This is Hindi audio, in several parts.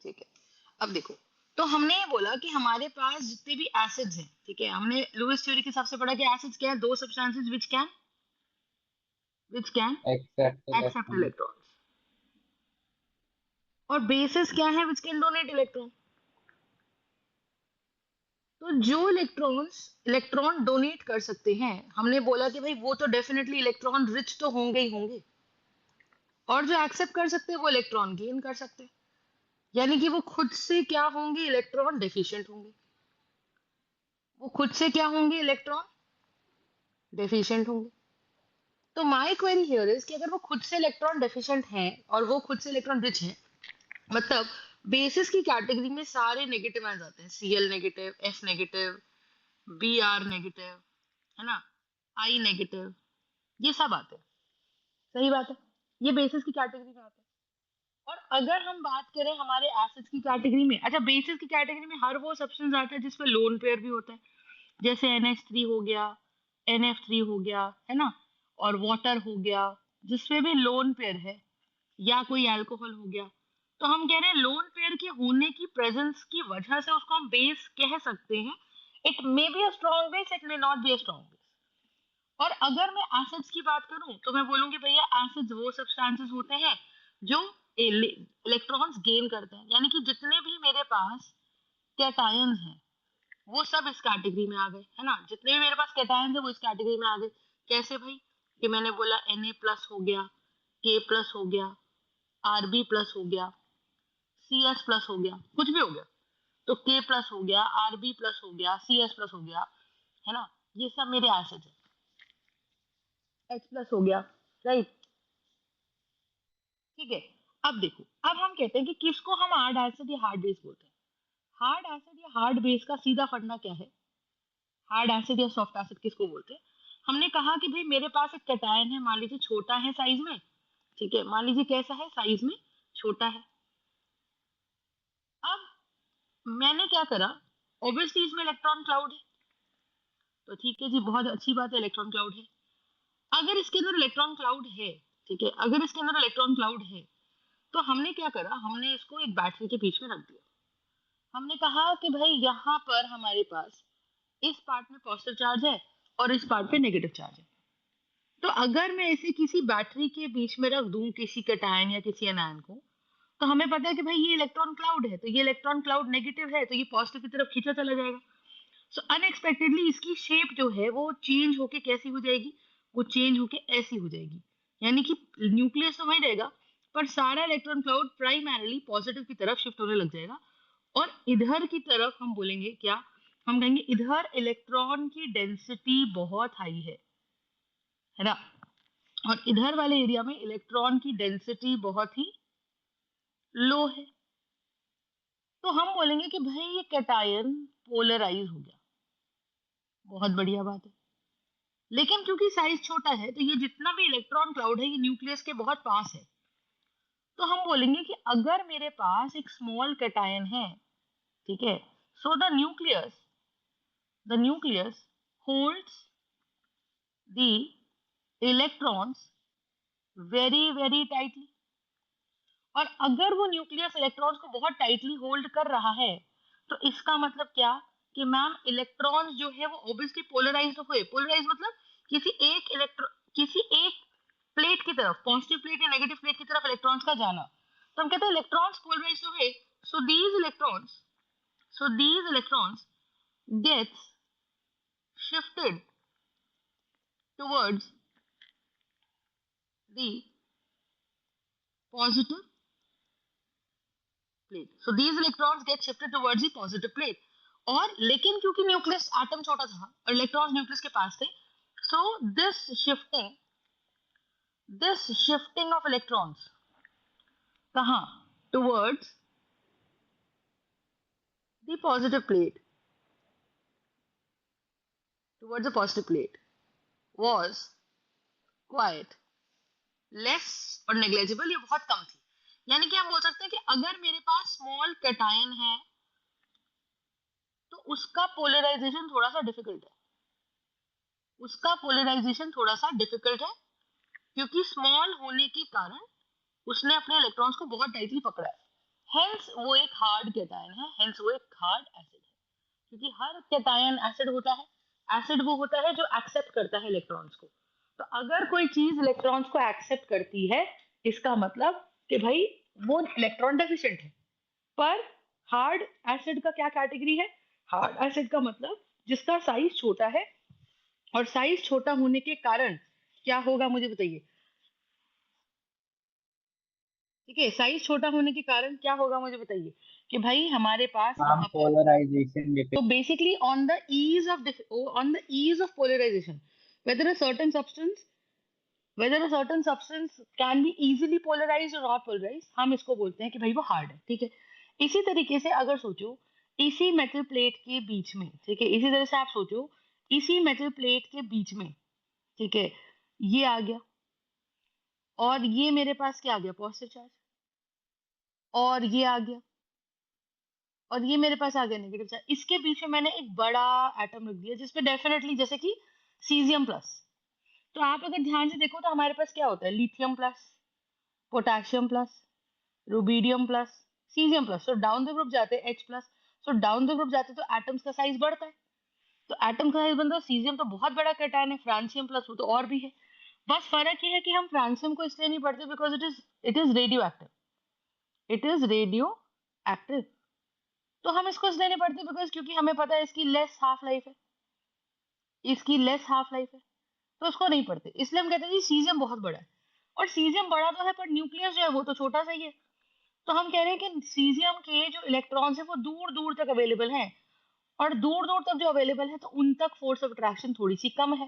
ठीक है, अब देखो, तो हमने ये बोला कि हमारे पास जितने भी एसिड्स हैं, ठीक है, हमने लुईस थ्योरी के हिसाब से पढ़ा कि एसिड्स क्या है, दो substances which can accept accept electron. Electrons, और बेसिस क्या है, विच कैन डोनेट इलेक्ट्रॉन। तो जो इलेक्ट्रॉन डोनेट कर सकते हैं, हमने बोला कि भाई वो तो डेफिनेटली इलेक्ट्रॉन रिच तो होंगे ही होंगे, और जो एक्सेप्ट कर सकते हैं वो इलेक्ट्रॉन गेन कर सकते हैं, यानी कि वो खुद से क्या होंगे, इलेक्ट्रॉन डेफिशिएंट होंगे। वो खुद से क्या होंगे, इलेक्ट्रॉन डेफिशिएंट होंगे। तो माय क्वेरी हियर इज कि अगर वो खुद से इलेक्ट्रॉन डेफिशिएंट हैं और वो खुद से इलेक्ट्रॉन रिच हैं, मतलब बेसिस की कैटेगरी में सारे नेगेटिव आ जाते हैं, Cl negative, F negative, Br negative, है ना, I नेगेटिव, ये सब आते हैं। सही बात है, ये बेसिस की कैटेगरी में आते हैं। और अगर हम बात करें हमारे एसिड्स की कैटेगरी में, अच्छा बेसिस की कैटेगरी में हर वो सब्सटेंस आता है जिसमें लोन पेयर भी होता है, जैसे NH3 हो गया, NF3 हो गया, है ना, और वाटर हो गया, जिसमें भी लोन पेयर है, या कोई अल्कोहल हो गया। तो हम कह रहे हैं लोन पेयर के होने की प्रेजेंस की वजह से उसको हम बेस कह सकते हैं। It may be a strong base, it may not be a strong base. और अगर मैं एसिड्स की बात करूं तो मैं बोलूंगी भैया एसिड्स वो सब्सटेंसेस होते हैं जो इलेक्ट्रॉन्स गेन करते हैं, यानी कि जितने भी मेरे पास कैटायंस हैं वो सब इस कैटेगरी में आ गए, है ना, जितने भी मेरे पास कैटायंस है वो इस कैटेगरी में आ गए। कैसे भाई, कि मैंने बोला Na प्लस हो गया, K प्लस हो गया, Rb प्लस हो गया, Cs प्लस हो गया, कुछ भी हो गया, तो K प्लस हो गया, Rb प्लस हो गया, Cs प्लस हो गया, है ना, ये सब मेरे एसिड है। H प्लस हो गया, राइट, ठीक है। अब देखो, अब हम कहते हैं कि किसको हम हार्ड एसिड या हार्ड बेस बोलते हैं। हार्ड एसिड या हार्ड बेस का सीधा फंडा क्या है, हार्ड एसिड या सॉफ्ट एसिड किसको बोलते हैं। हमने कहा कि भाई मेरे पास एक कैटायन है, मान लीजिए छोटा है साइज में, ठीक है, मान लीजिए कैसा है, साइज में छोटा है। अब मैंने क्या करा, ऑब्वियसली इसमें इलेक्ट्रॉन क्लाउड है, तो ठीक है जी, बहुत अच्छी बात है, इलेक्ट्रॉन क्लाउड है। अगर इसके अंदर इलेक्ट्रॉन क्लाउड है, ठीक है, अगर इसके अंदर इलेक्ट्रॉन क्लाउड है, तो हमने क्या करा, हमने इसको एक बैटरी के बीच में रख दिया। हमने कहा कि भाई यहाँ पर हमारे पास इस पार्ट में पॉजिटिव चार्ज है और इस पार्ट पे नेगेटिव चार्ज है। तो अगर मैं इसे किसी बैटरी के बीच में रख दूं, किसी कैटायन या किसी एनायन को, तो हमें पता है कि भाई ये इलेक्ट्रॉन क्लाउड है, तो ये इलेक्ट्रॉन क्लाउड नेगेटिव है, तो ये पॉजिटिव की तरफ खींचा चला जाएगा। सो अनएक्सपेक्टेडली इसकी शेप जो है वो चेंज होके कैसी हो जाएगी, वो चेंज होके ऐसी हो जाएगी, यानी कि न्यूक्लियस तो वही रहेगा, पर सारा इलेक्ट्रॉन क्लाउड प्राइमरली पॉजिटिव की तरफ शिफ्ट होने लग जाएगा। और इधर की तरफ हम बोलेंगे क्या, हम कहेंगे इधर इलेक्ट्रॉन की डेंसिटी बहुत हाई है ना, और इधर वाले एरिया में इलेक्ट्रॉन की डेंसिटी बहुत ही लो है। तो हम बोलेंगे कि भाई ये कैटायन पोलराइज हो गया, बहुत बढ़िया बात है। लेकिन क्योंकि साइज छोटा है तो ये जितना भी इलेक्ट्रॉन क्लाउड है ये न्यूक्लियस के बहुत पास है। तो हम बोलेंगे कि अगर मेरे पास एक स्मॉल कैटायन है, ठीक है, so the nucleus holds the electrons very very tightly. और अगर वो न्यूक्लियस इलेक्ट्रॉन्स को बहुत टाइटली होल्ड कर रहा है, तो इसका मतलब क्या, कि मैम इलेक्ट्रॉन्स जो है वो ऑब्वियसली पोलराइज हुए। पोलराइज मतलब किसी एक प्लेट की तरफ, पॉजिटिव प्लेट या नेगेटिव प्लेट की तरफ इलेक्ट्रॉन्स का जाना। तो हम कहते हैं इलेक्ट्रॉन्स पोलराइज हुए, so these electrons gets shifted towards the positive plate, so these electrons get shifted towards the positive plate. और लेकिन क्योंकि न्यूक्लियस एटम छोटा था और इलेक्ट्रॉन्स न्यूक्लियस के पास थे, so this shifting of electrons कहाँ, towards the positive plate, towards the positive plate was quite less और नेग्लेजिबल, ये बहुत कम थी। यानी कि हम बोल सकते हैं कि अगर मेरे पास स्मॉल कैटायन है तो उसका पोलराइजेशन थोड़ा सा डिफिकल्ट है, क्योंकि स्मॉल होने के कारण उसने अपने इलेक्ट्रॉन्स को बहुत टाइटली पकड़ा हेंस वो एक हार्ड कैटायन है, हेंस वो एक हार्ड एसिड है, क्योंकि हर कैटायन एसिड होता है। एसिड वो होता है जो एक्सेप्ट करता है इलेक्ट्रॉन्स को। तो अगर कोई चीज इलेक्ट्रॉन्स को एक्सेप्ट करती है, इसका मतलब कि भाई वो इलेक्ट्रॉन डेफिशिएंट है। पर हार्ड एसिड का क्या कैटेगरी है? हार्ड एसिड का मतलब जिसका साइज छोटा है, और साइज छोटा होने के कारण क्या होगा मुझे बताइए। ठीक है, साइज छोटा होने के कारण क्या होगा मुझे बताइए, कि भाई हमारे पास मैम यहाँ पर, polarisation so defect. basically on the ease of polarization, whether a certain substance whether a certain substance can be easily polarized or not polarized, हम इसको बोलते हैं कि भाई वो हार्ड है। ठीक है, इसी तरीके से अगर सोचो, इसी मेटल प्लेट के बीच में, ठीक है, इसी तरह से आप सोचो, इसी मेटल प्लेट के बीच में, ठीक है, ये आ गया, और ये मेरे पास क्या आ गया, पॉजिटिव चार्ज, और ये आ गया, और ये मेरे पास आ गया नेगेटिव चार्ज। इसके बीच में मैंने एक बड़ा एटम रख दिया जिसपे डेफिनेटली, जैसे कि सीजियम प्लस। तो आप अगर ध्यान से देखो तो हमारे पास क्या होता है, lithium plus, potassium plus, rubidium plus, caesium plus. तो डाउन द ग्रुप जाते हैं एच प्लस। तो डाउन द ग्रुप जाते तो एटम्स का साइज बढ़ता है। तो एटम का साइज बनता है, सीजियम तो बहुत बड़ा कैटायन है, फ्रांसियम प्लस वो तो और भी है। बस फर्क ये है कि हम फ्रांसियम को इसलिए नहीं पढ़ते because it is radio active, it is radio active. तो हम इसको इसलिए नहीं पढ़ते बिकॉज क्योंकि हमें पता है इसकी लेस हाफ लाइफ है, इसकी लेस हाफ लाइफ है, तो उसको नहीं पढ़ते। इसलिए हम कहते हैं जी सीजियम बहुत बड़ा है। और सीजियम बड़ा तो है पर न्यूक्लियस जो है वो तो छोटा सा ही है। तो हम कह रहे हैं कि सीजियम के जो इलेक्ट्रॉन्स है वो दूर दूर तक अवेलेबल हैं, और दूर दूर तक जो अवेलेबल है तो उन तक फोर्स ऑफ अट्रैक्शन थोड़ी सी कम है।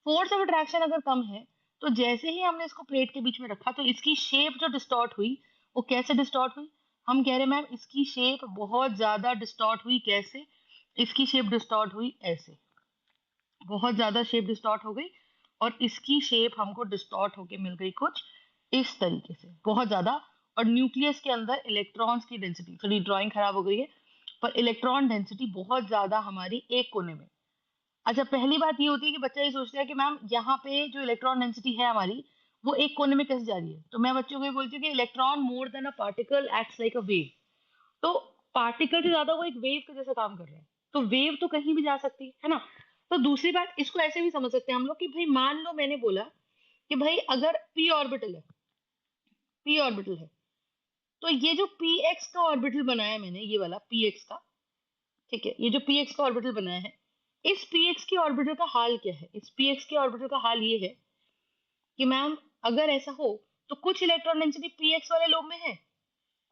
फोर्स ऑफ अट्रैक्शन अगर कम है, तो जैसे ही हमने इसको प्लेट के बीच में रखा तो इसकी शेप जो डिस्टॉर्ट हुई, वो कैसे डिस्टॉर्ट हुई? हम कह रहे हैं मैम इसकी शेप बहुत ज्यादा डिस्टॉर्ट हुई। कैसे? इसकी शेप डिस्टॉर्ट हुई ऐसे, बहुत ज्यादा शेप डिस्टॉर्ट हो गई, और इसकी शेप हमको डिस्टॉर्ट होके मिल गई कुछ इस तरीके से, बहुत ज्यादा। और न्यूक्लियस के अंदर इलेक्ट्रॉन्स की डेंसिटी, थोड़ी ड्राइंग खराब हो गई है, पर इलेक्ट्रॉन डेंसिटी बहुत ज्यादा हमारी एक कोने में। अच्छा, पहली बात ये होती है कि बच्चा ये सोचता है कि मैम यहाँ पे जो इलेक्ट्रॉन डेंसिटी है हमारी, वो एक कोने में कैसे जा रही है। तो मैं बच्चों को ये बोलती हूँ कि electron more than a particle acts like a wave. तो पार्टिकल से ज्यादा वो एक वेव के जैसा काम कर रहा है। तो वेव तो कहीं भी जा सकती है ना। तो दूसरी बात, इसको ऐसे भी समझ सकते हैं हम लोग कि भाई मान लो मैंने बोला कि भाई अगर पी ऑर्बिटल है, पी ऑर्बिटल है, तो ये जो पी एक्स का ऑर्बिटल बनाया है मैंने, ये वाला पी एक्स का, ठीक है, ये जो पी एक्स का ऑर्बिटल बनाया है, इस पी एक्स के ऑर्बिटल का हाल क्या है? इस पी एक्स के ऑर्बिटल का हाल ये है कि मैम अगर ऐसा हो तो कुछ इलेक्ट्रॉन डेंसिटी पी एक्स वाले लोब में है,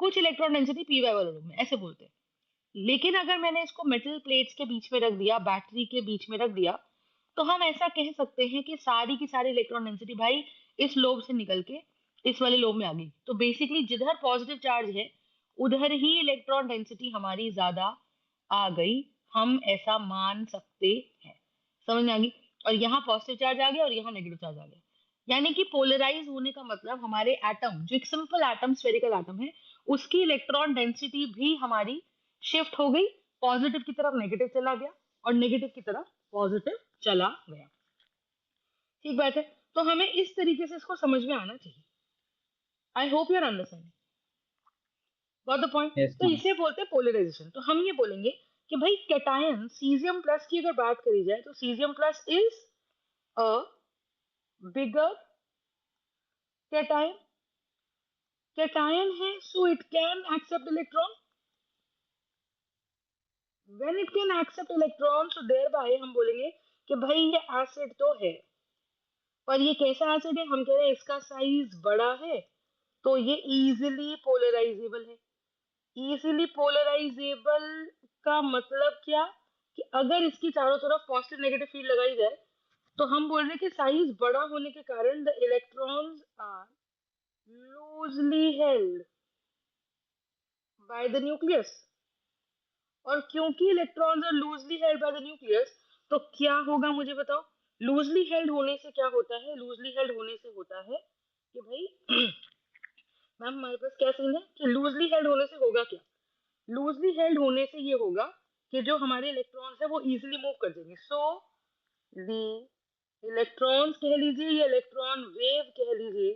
कुछ इलेक्ट्रॉन डेंसिटी पी वाई वाले लोब में, ऐसे बोलते हैं। लेकिन अगर मैंने इसको मेटल प्लेट्स के बीच में रख दिया, बैटरी के बीच में रख दिया, तो हम ऐसा कह सकते हैं कि सारी की सारी इलेक्ट्रॉन डेंसिटी भाई इस लोब से निकल के इस वाले लोब में आ गई। तो बेसिकली जिधर पॉजिटिव चार्ज है उधर ही इलेक्ट्रॉन डेंसिटी हमारी ज्यादा आ गई, हम ऐसा मान सकते हैं। समझ में आ गई? और यहाँ पॉजिटिव चार्ज आ गया और यहाँ नेगेटिव चार्ज आ गया। यानी कि पोलराइज होने का मतलब हमारे एटम, जो एक सिंपल एटम, स्फेरिकल एटम है, उसकी इलेक्ट्रॉन डेंसिटी भी हमारी शिफ्ट हो गई, पॉजिटिव की तरफ नेगेटिव चला गया, और नेगेटिव की तरफ पॉजिटिव चला गया। ठीक बात है। तो हमें इस तरीके से इसको समझ में आना चाहिए। I hope your understanding got the point. Yes तो मैम। इसे बोलते हैं पोलराइजेशन। तो हम ये बोलेंगे कि भाई कैटायन सीजियम प्लस की अगर बात करी जाए तो caesium plus is a bigger cation, cation है, so it can accept electron. When it can accept electron, so thereby हम बोलेंगे कि भाई ये एसिड तो है। पर ये कैसा एसिड है? हम कह रहे हैं इसका साइज बड़ा है, तो ये इजीली पोलराइजेबल है। इजीली पोलराइजेबल का मतलब क्या? कि अगर इसकी चारों तरफ पॉजिटिव नेगेटिव फील्ड लगाई जाए, तो हम बोल रहे हैं कि साइज बड़ा होने के कारण the electrons are loosely held by the nucleus. और क्योंकि electrons are loosely held by the nucleus, तो क्या होगा मुझे बताओ। लूजली हेल्ड होने से क्या होता है? लूजली हेल्ड होने से होता है कि भाई मैम हमारे पास क्या सीन है कि लूजली हेल्ड होने से होगा क्या? लूजली हेल्ड होने से ये होगा कि जो हमारे इलेक्ट्रॉन्स है वो इजीली मूव कर जाएंगे। सो दी इलेक्ट्रॉन्स कह लीजिए या इलेक्ट्रॉन वेव कह लीजिए,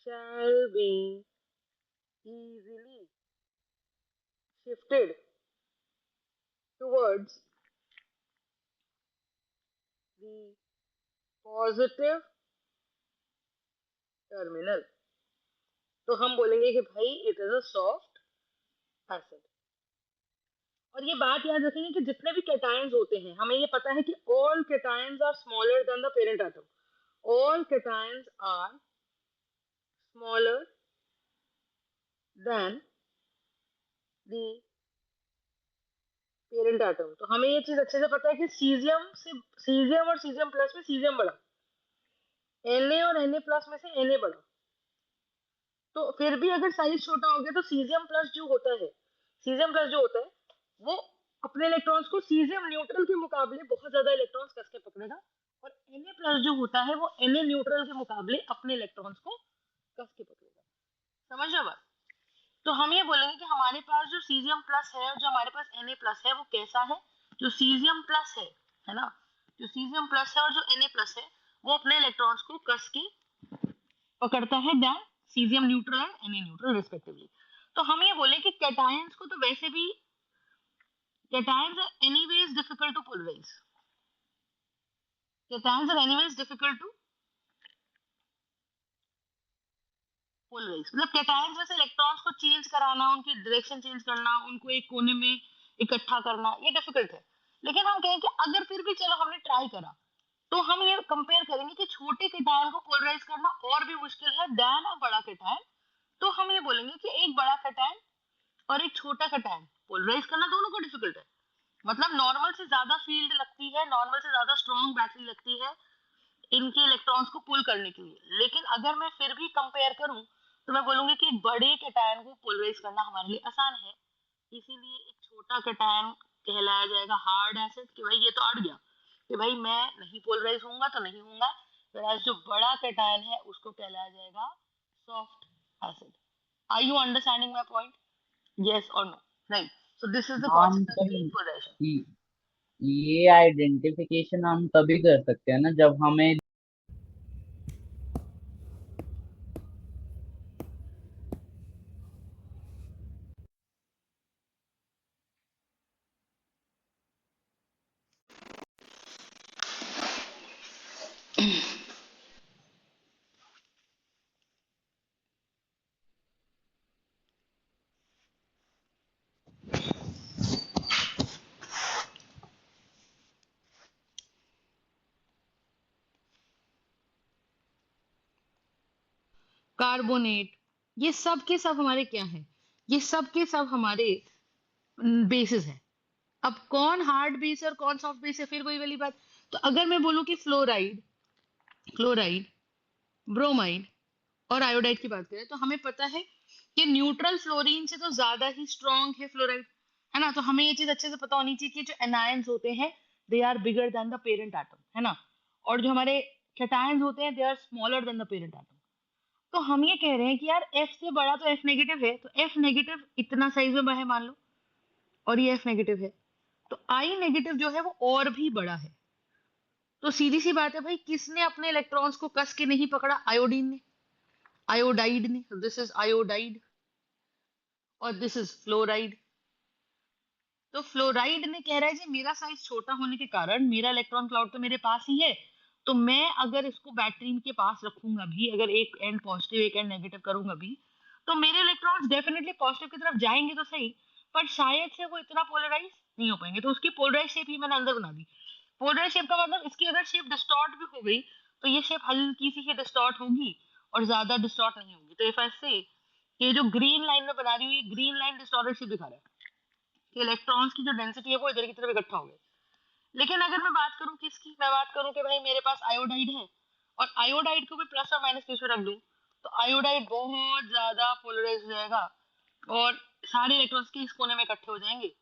shall be easily shifted towards the positive terminal, तो हम बोलेंगे कि भाई it is a soft acid. और ये बात याद रखेंगे कि जितने भी कैटायंस होते हैं, हमें ये पता है कि all cations are smaller than the parent atom. All cations are smaller than the parent atom. तो हमें ये चीज अच्छे से पता है कि सीजियम और सीजियम प्लस में सीजियम बड़ा, Na और Na प्लस में से Na बड़ा। तो फिर भी अगर साइज छोटा हो गया तो सीजियम प्लस जो होता है वो अपने इलेक्ट्रॉन्स को सीजियम न्यूट्रल के मुकाबले बहुत ज्यादा इलेक्ट्रॉन्स कस के पकड़ेगा, और Na प्लस जो होता है वो Na न्यूट्रल के मुकाबले अपने इलेक्ट्रॉन्स को कस के पकड़ेगा। समझ रहे बात? तो हम ये बोलेंगे कि हमारे पास जो सीजियम प्लस है और जो हमारे पास Na प्लस है वो कैसा है? जो सीजियम प्लस है ना, जो सीजियम प्लस है और जो Na प्लस है वो अपने इलेक्ट्रॉन्स को कस के पकड़ता है then caesium neutral and Na neutral respectively. तो हम ये बोले कि कैटायंस को तो वैसे भी cations are anyways difficult to polarize। cations are anyways difficult to polarize, मतलब cations में से इलेक्ट्रॉन्स को चेंज कराना, उनकी डायरेक्शन चेंज करना, उनको एक कोने में इकट्ठा करना, ये डिफिकल्ट है। लेकिन हम कहें कि अगर फिर भी चलो हमने ट्राई करा, तो हम ये कंपेयर करेंगे कि छोटे कैटायन को पोलराइज करना और भी मुश्किल है देन अ बड़ा कैटायन। तो हम ये बोलेंगे कि एक बड़ा कैटायन और एक छोटा कैटायन पोलराइज करना दोनों को डिफिकल्ट है। मतलब नॉर्मल से ज्यादा फील्ड लगती है, नॉर्मल से ज्यादा स्ट्रॉन्ग बैटरी लगती है इनके इलेक्ट्रॉन्स को पुल करने के लिए। लेकिन अगर मैं फिर भी कंपेयर करूं तो मैं बोलूंगी कि एक बड़े कैटायन को पोलराइज करना हमारे लिए आसान है, इसीलिए एक छोटा कैटायन कहलाया जाएगा हार्ड एसिड, कि भाई ये तो अड़ गया, कि भाई मैं नहीं पोलराइज होऊंगा तो नहीं होऊंगा। whereas जो बड़ा कैटायन है उसको कहलाया जाएगा soft acid. Are you understanding my point? Yes और no? Right. So this is the हाँ कॉन्सेप्ट ऑफ चेन मतलब पोलराइजेशन। ये ये आइडेंटिफिकेशन हम तभी कर सकते हैं ना जब हमें कार्बोनेट, ये सब के सब हमारे क्या हैं? ये सब के सब हमारे बेसिस है। अब कौन हार्ड बेस है और कौन सॉफ्ट बेस है, फिर वही वाली बात। तो अगर मैं बोलूं कि फ्लोराइड, क्लोराइड, ब्रोमाइड और आयोडाइड की बात करें, तो हमें पता है कि न्यूट्रल फ्लोरीन से तो ज्यादा ही स्ट्रॉन्ग है फ्लोराइड, है ना। तो हमें ये चीज अच्छे से पता होनी चाहिए कि जो एनायंस होते हैं they are bigger than the parent atom, है ना। और जो हमारे कैटायंस होते हैं they are smaller than the parent atom. तो हम ये कह रहे हैं कि यार F से बड़ा तो F नेगेटिव है, तो F नेगेटिव इतना साइज में है मान लो, और ये F नेगेटिव है, तो I नेगेटिव जो है वो और भी बड़ा है। तो सीधी सी बात है भाई, किसने अपने इलेक्ट्रॉन्स को कस के नहीं पकड़ा? आयोडीन ने, आयोडाइड ने। दिस इज आयोडाइड और दिस इज फ्लोराइड। तो फ्लोराइड ने कह रहा है जी मेरा साइज छोटा होने के कारण मेरा इलेक्ट्रॉन क्लाउड तो मेरे पास ही है, तो मैं अगर इसको बैटरी के पास रखूंगा भी, अगर एक एंड पॉजिटिव एक एंड नेगेटिव करूंगा भी, तो मेरे इलेक्ट्रॉन्स डेफिनेटली पॉजिटिव की तरफ जाएंगे तो सही, पर शायद से वो इतना पोलराइज नहीं हो पाएंगे। तो उसकी पोलराइज शेप ही मैंने अंदर बना दी। पोलराइज शेप का मतलब इसकी अगर शेप डिस्टॉर्ट भी हो गई तो ये शेप हल्की सी ही डिस्टॉर्ट होगी और ज्यादा डिस्टॉर्ट नहीं होगी। तो इफ आई से ये जो ग्रीन लाइन में बना रही हूँ, ये ग्रीन लाइन डिस्टॉर्टेड शेप दिखा रहा है कि इलेक्ट्रॉन्स की जो डेंसिटी है वो इधर की तरफ इकट्ठा हो गए। लेकिन अगर मैं बात करूं किसकी, मैं बात करूं कि भाई मेरे पास आयोडाइड है और आयोडाइड को भी प्लस और माइनस के रख दूं, तो आयोडाइड बहुत ज्यादा पोलराइज हो जाएगा और सारे इलेक्ट्रॉन्स के इस कोने में इकट्ठे हो जाएंगे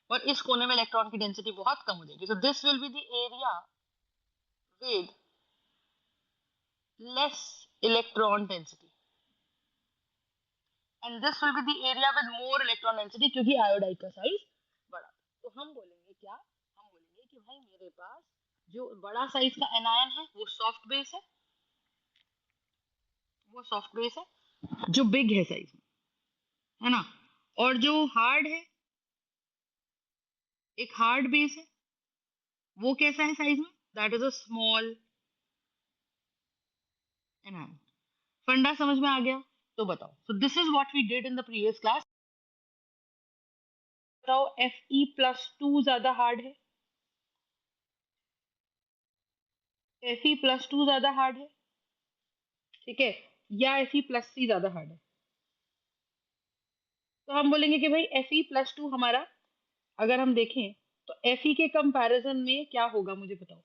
और इस कोने में इलेक्ट्रॉन की डेंसिटी बहुत कम हो जाएगी। So this will be the area with less electron density and this will be the area with more electron density, क्योंकि आयोडाइड का साइज बड़ा। तो हम बोलेंगे क्या, हम बोलेंगे कि भाई मेरे पास जो बड़ा साइज का एनायन है वो सॉफ्ट बेस है, वो सॉफ्ट बेस है जो बिग है साइज में, है ना। और जो हार्ड है एक हार्ड बेस है, वो कैसा है साइज में, that is a small anion. Funda समझ में आ गया? तो बताओ, so this is what we did in the previous class. बताओ Fe+2 ज्यादा हार्ड है, Fe+2 ज्यादा हार्ड है, ठीक है, या Fe+3 ज्यादा हार्ड है? तो हम बोलेंगे कि भाई Fe+2 हमारा, अगर हम देखें तो Fe के कंपैरिजन में क्या होगा, मुझे बताओ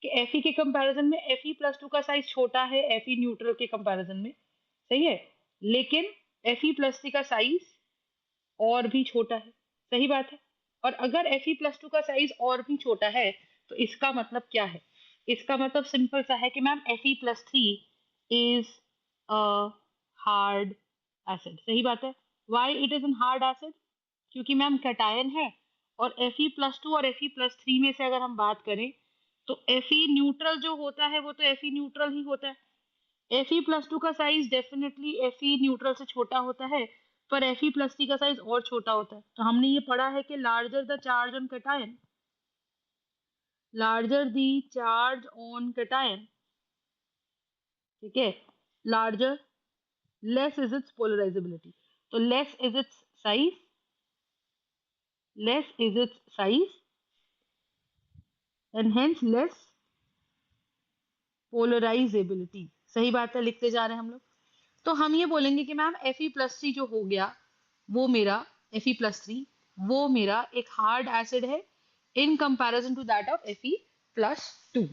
कि Fe के कंपैरिजन में Fe+2 का साइज छोटा है Fe न्यूट्रल के कंपैरिजन में, सही है, लेकिन Fe+3 का साइज और भी छोटा है, सही बात है। और अगर Fe+2 का साइज और भी छोटा है तो इसका मतलब क्या है? इसका मतलब सिंपल सा है कि ma'am Fe+3 is a hard acid, सही बात है। Why it is an hard acid? क्योंकि मैम कैटायन है, और Fe+2 और Fe+3 में से अगर हम बात करें तो Fe न्यूट्रल जो होता है वो तो Fe न्यूट्रल ही होता है। Fe+2 का साइज डेफिनेटली Fe न्यूट्रल से छोटा होता है, पर Fe+3 का साइज और छोटा होता है। तो हमने ये पढ़ा है कि larger the charge on cation, larger the charge on cation, ठीक है, larger, less is its polarisability. तो less is its size, less is its size and hence less polarisability, सही बात है, लिखते जा रहे हैं हम लोग। तो हम ये बोलेंगे कि मैम Fe+3 जो हो गया वो मेरा, Fe+3 वो मेरा एक हार्ड एसिड है in comparison to that of Fe+2।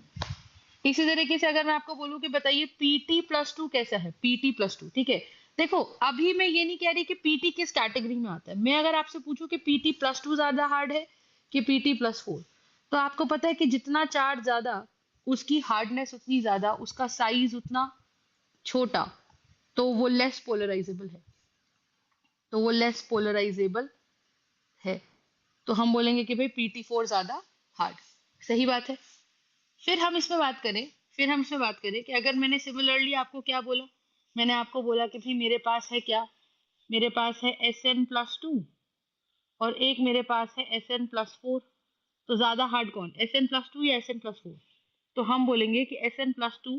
इसी तरीके से अगर मैं आपको बोलूं कि बताइए Pt+2 कैसा है, Pt+2, ठीक है। देखो अभी मैं ये नहीं कह रही कि Pt किस कैटेगरी में आता है, मैं अगर आपसे पूछूं कि Pt+2 ज्यादा हार्ड है कि Pt+4, तो आपको पता है कि जितना चार्ज ज्यादा उसकी हार्डनेस उतनी ज्यादा, उसका साइज उतना छोटा, तो वो लेस पोलराइजेबल है, तो वो लेस पोलराइजेबल है। तो हम बोलेंगे कि भाई Pt4 ज्यादा हार्ड, सही बात है। फिर हम इसमें बात करें, फिर हम इसमें बात करें कि अगर मैंने सिमिलरली आपको क्या बोला, मैंने आपको बोला कि भाई मेरे पास है क्या, मेरे पास है Sn+2 और एक मेरे पास है Sn+4, तो ज्यादा हार्ड कौन, Sn+2 या Sn+4? तो हम बोलेंगे कि Sn+2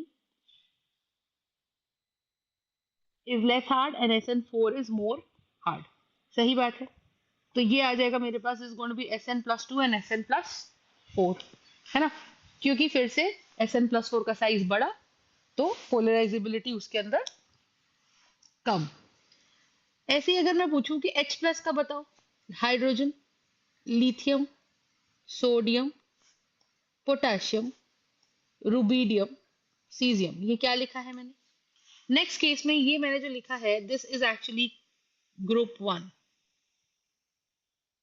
is less hard and Sn4 is more hard, सही बात है। तो ये आ जाएगा मेरे पास, is going to be Sn+2 and Sn+4, है ना, क्योंकि फिर से Sn+4 का साइज बड़ा, तो पोलराइजेबिलिटी उसके अंदर कम। ऐसे ही अगर मैं पूछूं कि H+ का बताओ, hydrogen, lithium, sodium, potassium, rubidium, caesium, ये क्या लिखा है मैंने? नेक्स्ट केस में ये मैंने जो लिखा है, this is actually group 1।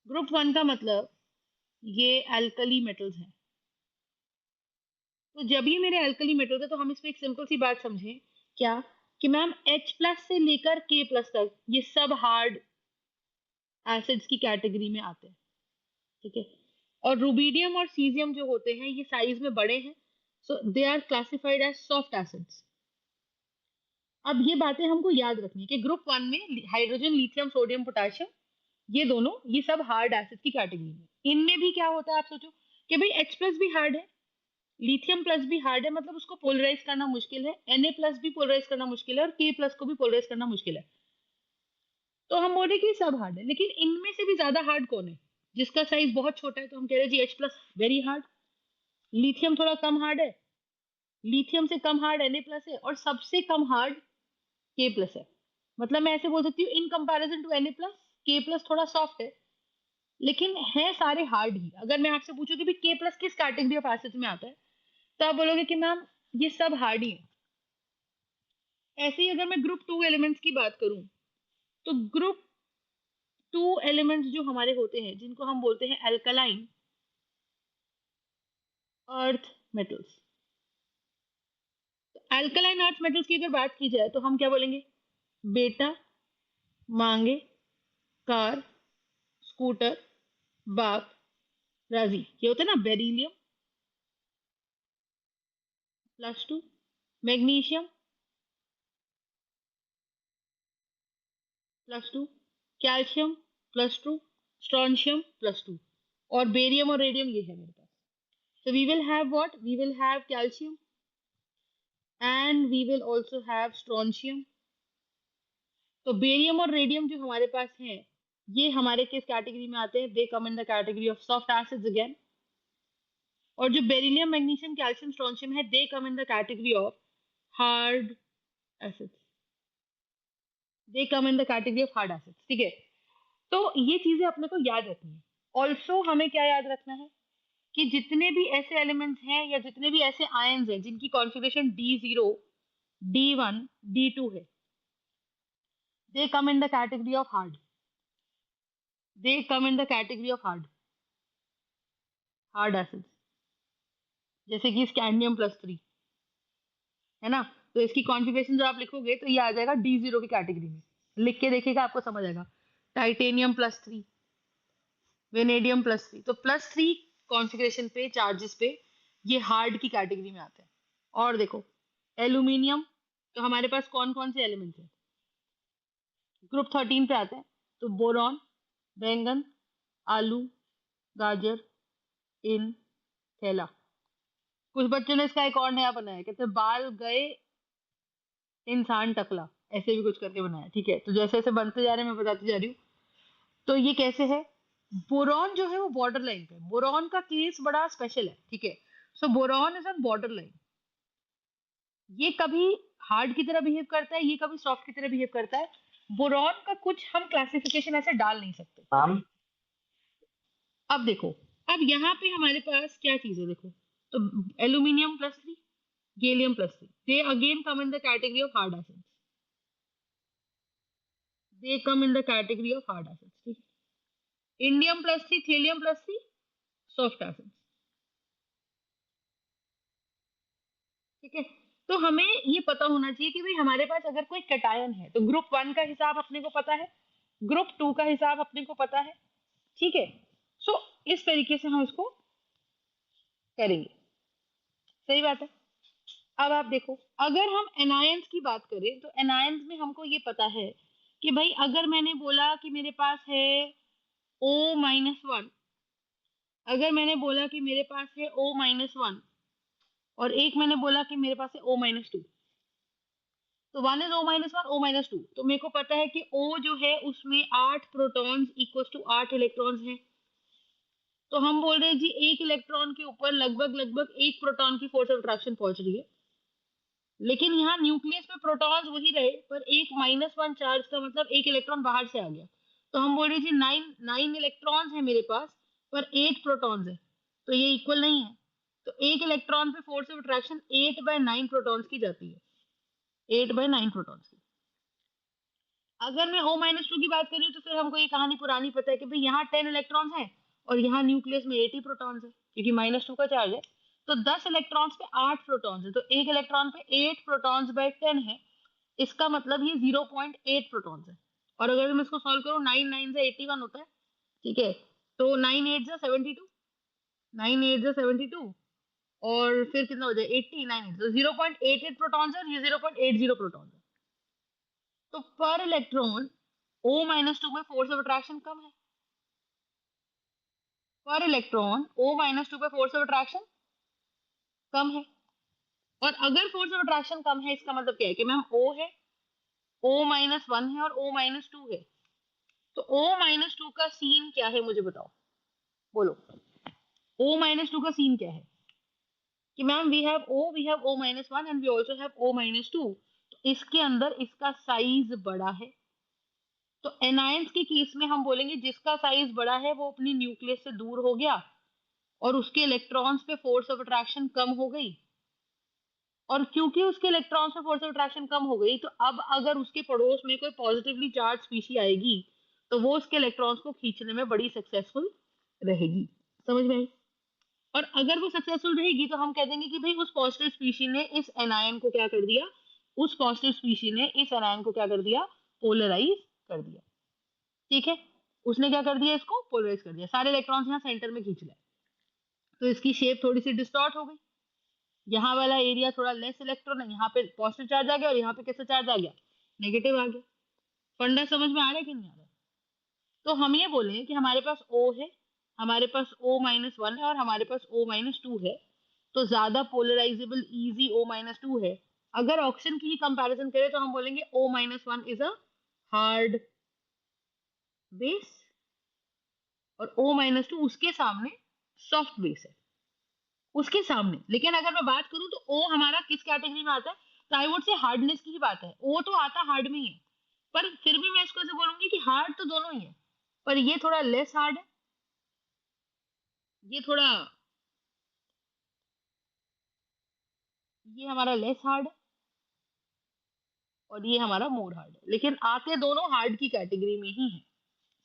Group 1 का मतलब ये अल्कली मेटल्स हैं। तो जब ये मेरे अल्कली मेटल्स है तो हम इसमें एक सिंपल सी बात समझें, क्या, कि मैम H+ से लेकर K+ तक ये सब हार्ड एसिड्स की कैटेगरी में आते हैं, ठीक है। और रुबीडियम और सीजियम जो होते हैं ये साइज में बड़े हैं, so they are classified as soft acids. अब ये बातें हमको याद रखनी है कि ग्रुप 1 में हाइड्रोजन, लिथियम, सोडियम, पोटेशियम, ये दोनों, ये सब हार्ड एसिड की कैटेगरी में। इनमें भी क्या होता है, आप सोचो कि भाई H+ भी हार्ड है, लिथियम+ भी हार्ड है, मतलब उसको पोलराइज करना मुश्किल है, Na+ भी पोलराइज करना मुश्किल है, और K+ को भी पोलराइज करना मुश्किल है। तो हम बोले कि सब हार्ड है, लेकिन इनमें से भी ज्यादा हार्ड कौन है, जिसका साइज बहुत छोटा है? तो हम कह रहे हैं जी H+ वेरी हार्ड, लिथियम थोड़ा कम हार्ड है, लिथियम से कम हार्ड Na+ है, और सबसे कम हार्ड K+ है। मतलब मैं ऐसे बोल सकती हूँ in comparison to Na+, K+ थोड़ा सॉफ्ट है, लेकिन है सारे हार्ड ही। अगर मैं आपसे पूछूं कि भी K+ किस कैटेगरी ऑफ एसिड में आता है, तो आप बोलोगे कि मैम ये सब हार्ड ही है। ऐसे ही अगर मैं ग्रुप 2 एलिमेंट्स की बात करूं, तो ग्रुप 2 एलिमेंट्स जो हमारे होते हैं, जिनको हम बोलते हैं alkaline earth metals. Alkaline earth metals की अगर बात की जाए तो हम क्या बोलेंगे? बेटा, मांगे, कार, स्कूटर, बाप, राजी, ये होता है ना। बेरिलियम+2, मैग्नीशियम+2, कैल्शियम+2, स्ट्रोंशियम+2, और बेरियम और रेडियम ये है मेरे पास। So we will have what? We will have calcium and we will also have strontium. तो बेरियम और रेडियम जो हमारे पास हैं, ये हमारे किस कैटेगरी में आते हैं? They come in the category of soft acids again. और जो बेरिलियम, मैग्नीशियम, कैल्शियम, स्ट्रोंशियम है, they come in the category of hard acids. They come in the category of hard acids, ठीक है। तो ये चीजें अपने को याद रखनी है। ऑल्सो हमें क्या याद रखना है कि जितने भी ऐसे एलिमेंट्स हैं या जितने भी ऐसे आयन्स हैं जिनकी कॉन्फ़िगरेशन D0, D1, D2 है, they come in the category of hard. They come in the category of hard acids, जैसे कि स्कैंडियम +3 है ना। तो इसकी कॉन्फ़िगरेशन जो आप लिखोगे तो ये आ जाएगा D0 की कैटेगरी में। लिख के देखिएगा, आपको समझ आएगा। Titanium +3, vanadium +3। तो +3 कॉन्फ़िगरेशन पे, चार्जेस पे, ये हार्ड की कैटेगरी में आते हैं। और देखो एल्यूमिनियम, तो हमारे पास कौन कौन से एलिमेंट्स हैं? ग्रुप 13 पे आते हैं। तो बोरॉन, बैंगन, आलू, गाजर, इन, थैला। कुछ बच्चों ने इसका एक और नया बनाया, कहते हैं बाल गए इंसान टकला, ऐसे भी कुछ करके बनाया, ठीक है। तो जैसे जैसे बनते जा रहे हैं मैं बताती जा रही हूँ। तो ये कैसे है? बोरॉन जो है वो बॉर्डर लाइन पे, बोरॉन का केस बड़ा स्पेशल है, ठीक है। So boron is on border line. ये कभी हार्ड की तरह बिहेव करता है, ये कभी सॉफ्ट की तरह बिहेव करता है। बोरॉन का कुछ हम क्लासिफिकेशन ऐसे डाल नहीं सकते। मैम अब देखो, अब यहाँ पे हमारे पास क्या चीज है, देखो। तो aluminium +3, gallium +3, they again come in the category of hard acids. They come in the category of hard acids, ठीक है। इंडियम +3, थेलियम +3, सॉफ्ट एसिड्स, ठीक है। तो हमें ये पता होना चाहिए कि भाई हमारे पास अगर कोई कैटायन है तो ग्रुप 1 का हिसाब अपने को पता है, ग्रुप 2 का हिसाब अपने को पता है, ठीक है। सो इस तरीके से हम इसको करेंगे, सही बात है। अब आप देखो, अगर हम एनायंस की बात करें तो एनायंस में हमको ये पता है कि भाई अगर मैंने बोला कि मेरे पास है O-1, अगर मैंने बोला कि मेरे पास है O-1 और एक मैंने बोला कि मेरे पास है O-2, तो 1 इज O-1, O-2। तो मेरे को पता है कि O जो है उसमें 8 प्रोटॉन्स इक्वल टू 8 इलेक्ट्रॉन्स हैं। तो हम बोल रहे हैं जी एक इलेक्ट्रॉन के ऊपर लगभग लगभग एक प्रोटॉन की फोर्स ऑफ अट्रैक्शन पहुंच रही है। लेकिन यहाँ न्यूक्लियस में प्रोटॉन्स वही रहे, पर एक -1 चार्ज का मतलब एक इलेक्ट्रॉन बाहर से आ गया। तो हम बोल रहे हैं जी 9 इलेक्ट्रॉन्स है मेरे पास, पर 8 प्रोटॉन्स है, तो ये इक्वल नहीं है। तो एक इलेक्ट्रॉन पे फोर्स ऑफ अट्रैक्शन 8/9 प्रोटॉन्स की जाती है, 8/9 प्रोटॉन्स की। अगर मैं O-2 की बात करूँ तो फिर हमको ये कहानी पुरानी पता है कि भाई यहाँ 10 इलेक्ट्रॉन्स हैं और यहाँ न्यूक्लियस में 80 प्रोटॉन्स है, क्योंकि -2 का चार्ज है। तो 10 इलेक्ट्रॉन्स पे 8 प्रोटॉन्स है, तो एक इलेक्ट्रॉन पे 8 प्रोटॉन्स बाय 10 है। इसका मतलब ये 0.8 प्रोटॉन्स है। और अगर मैं इसको सॉल्व करूँ, 9 9 से 81 होता है, ठीक है। तो 9 8 जा 72, 9 8 जा 72, और फिर कितना हो जाए 80, 9 8, तो 0.88 प्रोटॉन्स है और ये 0.80 प्रोटॉन्स है। तो पर इलेक्ट्रॉन O-2 में फोर्स ऑफ अट्रैक्शन कम है। पर इलेक्ट्रॉन O-2 पे फोर्स ऑफ अट्रैक्शन कम है। और अगर फोर्स ऑफ अट्रैक्शन कम है, इसका मतलब क्या है कि मैम O है, O-1 है और O-2 है। तो O-2 का सीन क्या है, मुझे बताओ, बोलो। O-2 का सीन क्या है कि ma'am we have O-1 and we also have O-2। तो इसके अंदर इसका साइज बड़ा है। तो एनायंस के केस में हम बोलेंगे जिसका साइज बड़ा है वो अपनी न्यूक्लियस से दूर हो गया और उसके इलेक्ट्रॉन्स पे फोर्स ऑफ अट्रैक्शन कम हो गई। और क्योंकि उसके इलेक्ट्रॉन्स पे फोर्स ऑफ अट्रैक्शन कम हो गई, तो अब अगर उसके पड़ोस में कोई पॉजिटिवली चार्ज स्पीशी आएगी तो वो उसके इलेक्ट्रॉन्स को खींचने में बड़ी सक्सेसफुल रहेगी। समझ में आई? और अगर वो सक्सेसफुल रहेगी तो हम कह देंगे कि भाई उस पॉजिटिव स्पीशी ने इस एनायन को क्या कर दिया, उस पॉजिटिव स्पीशी ने इस एनायन को क्या कर दिया, पोलराइज कर दिया, ठीक है। उसने क्या कर दिया, इसको पोलराइज कर दिया, सारे इलेक्ट्रॉन्स यहाँ सेंटर में खींच लाए। तो इसकी शेप थोड़ी सी डिस्टॉर्ट हो गई। यहाँ वाला एरिया थोड़ा लेस इलेक्ट्रॉन है, यहाँ पे पॉजिटिव चार्ज आ गया और यहाँ पे कैसा चार्ज आ गया, नेगेटिव आ गया। फंडा समझ में आ रहा है कि नहीं आ रहा है? तो हम ये बोले कि हमारे पास O है, हमारे पास O-1 है और हमारे पास O-2 है, तो ज्यादा पोलराइजेबल इजी O-2 है। अगर ऑक्सीजन की ही कंपैरिजन करें तो हम बोलेंगे O-1 is a hard base और O-2 उसके सामने सॉफ्ट बेस है, उसके सामने। लेकिन अगर मैं बात करूं तो O हमारा किस कैटेगरी में आता है, तो आई वुड से हार्डनेस की ही बात है। O तो आता हार्ड में ही है, पर फिर भी मैं इसको ऐसे बोलूंगी कि हार्ड तो दोनों ही है, पर ये थोड़ा लेस हार्ड है, ये थोड़ा, ये हमारा लेस हार्ड है और ये हमारा मोर हार्ड है, लेकिन आते दोनों हार्ड की कैटेगरी में ही है।